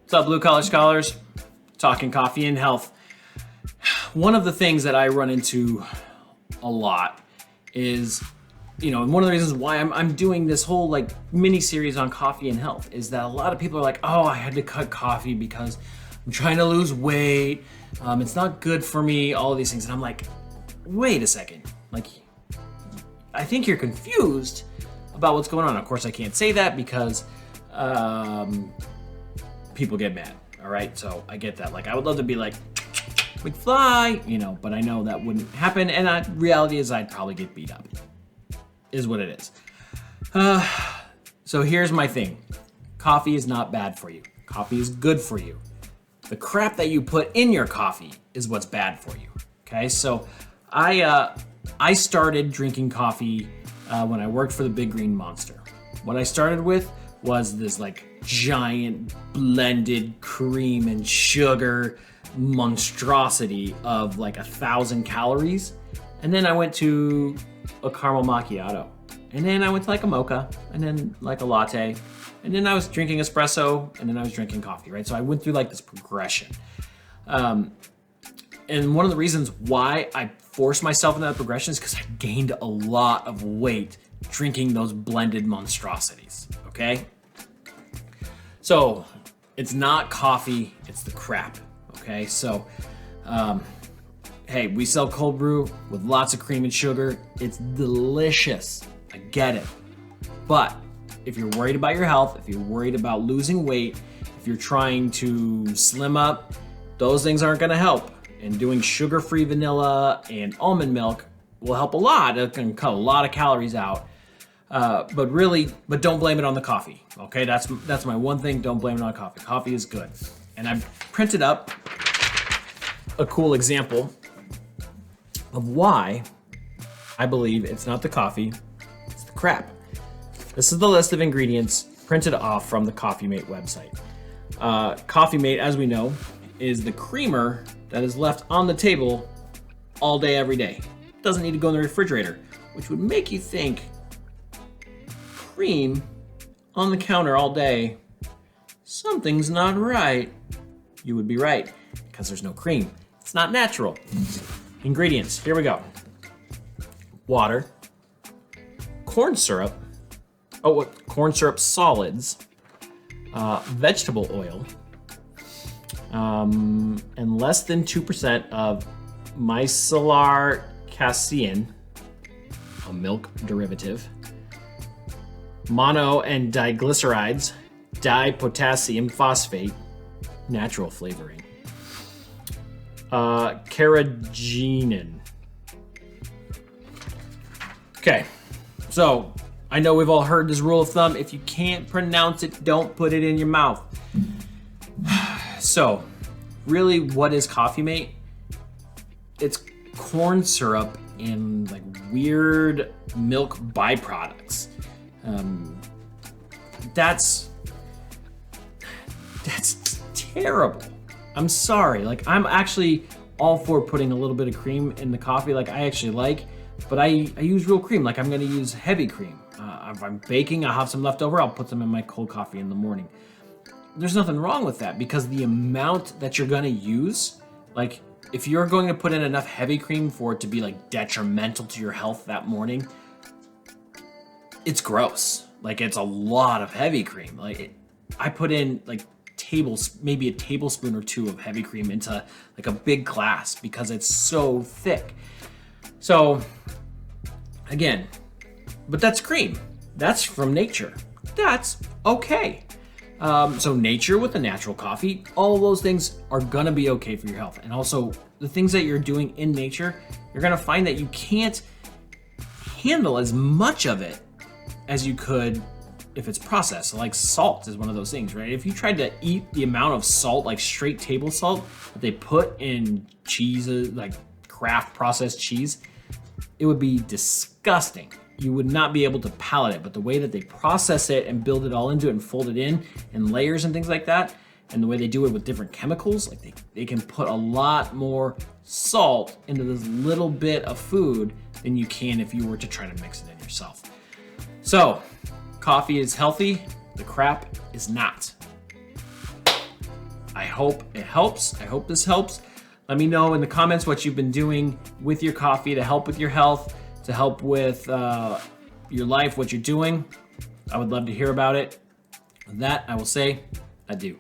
What's up, Blue Collar Scholars? Talking coffee and health. One of the things that I run into a lot is, and one of the reasons why I'm doing this whole like mini series on coffee and health is that a lot of people are like, oh, I had to cut coffee because I'm trying to lose weight. It's not good for me, all of these things. And I'm like, wait a second. Like, I think you're confused about what's going on. Of course, I can't say that because people get mad, all right? So I get that. Like, I would love to be like, McFly, but I know that wouldn't happen. And the reality is I'd probably get beat up, is what it is. So here's my thing. Coffee is not bad for you. Coffee is good for you. The crap that you put in your coffee is what's bad for you, okay? So I started drinking coffee when I worked for the Big Green Monster. What I started with was this like giant blended cream and sugar monstrosity of like 1,000 calories. And then I went to a caramel macchiato. And then I went to like a mocha, and then like a latte. And then I was drinking espresso, and then I was drinking coffee, right? So I went through like this progression. And one of the reasons why I forced myself in that progression is because I gained a lot of weight drinking those blended monstrosities, okay? So it's not coffee, it's the crap, okay? So, hey, we sell cold brew with lots of cream and sugar. It's delicious, I get it. But if you're worried about your health, if you're worried about losing weight, if you're trying to slim up, those things aren't gonna help. And doing sugar-free vanilla and almond milk will help a lot. It can cut a lot of calories out. But don't blame it on the coffee. Okay, that's my one thing. Don't blame it on coffee. Coffee is good. And I've printed up a cool example of why I believe it's not the coffee, it's the crap. This is the list of ingredients printed off from the Coffee Mate website. Coffee Mate, as we know, is the creamer that is left on the table all day, every day. It doesn't need to go in the refrigerator, which would make you think cream on the counter all day, something's not right. You would be right, because there's no cream. It's not natural. Ingredients, here we go. Water, corn syrup, corn syrup solids, vegetable oil, and less than 2% of micellar casein, a milk derivative, mono and diglycerides, dipotassium phosphate, natural flavoring, carrageenan. Okay, so I know we've all heard this rule of thumb. If you can't pronounce it, don't put it in your mouth. So, really, what is Coffee Mate? It's corn syrup and like weird milk byproducts. That's terrible. I'm sorry. Like, I'm actually all for putting a little bit of cream in the coffee. Like, I actually like, but I use real cream. Like, I'm gonna use heavy cream. If I'm baking, I'll have some left over. I'll put them in my cold coffee in the morning. There's nothing wrong with that because the amount that you're gonna use, like if you're going to put in enough heavy cream for it to be like detrimental to your health that morning, it's gross. Like it's a lot of heavy cream. I put in like maybe a tablespoon or two of heavy cream into like a big glass because it's so thick. So again, but that's cream. That's from nature. That's okay. So nature with a natural coffee, all of those things are gonna be okay for your health. And also the things that you're doing in nature, you're gonna find that you can't handle as much of it as you could if it's processed. So like salt is one of those things, right? If you tried to eat the amount of salt, like straight table salt that they put in cheeses, like Kraft processed cheese, it would be disgusting. You would not be able to palate it, but the way that they process it and build it all into it and fold it in layers and things like that, and the way they do it with different chemicals, like they can put a lot more salt into this little bit of food than you can if you were to try to mix it in yourself. So, coffee is healthy, the crap is not. I hope it helps. I hope this helps. Let me know in the comments what you've been doing with your coffee to help with your health, to help with your life, what you're doing. I would love to hear about it. With that, I will say adieu.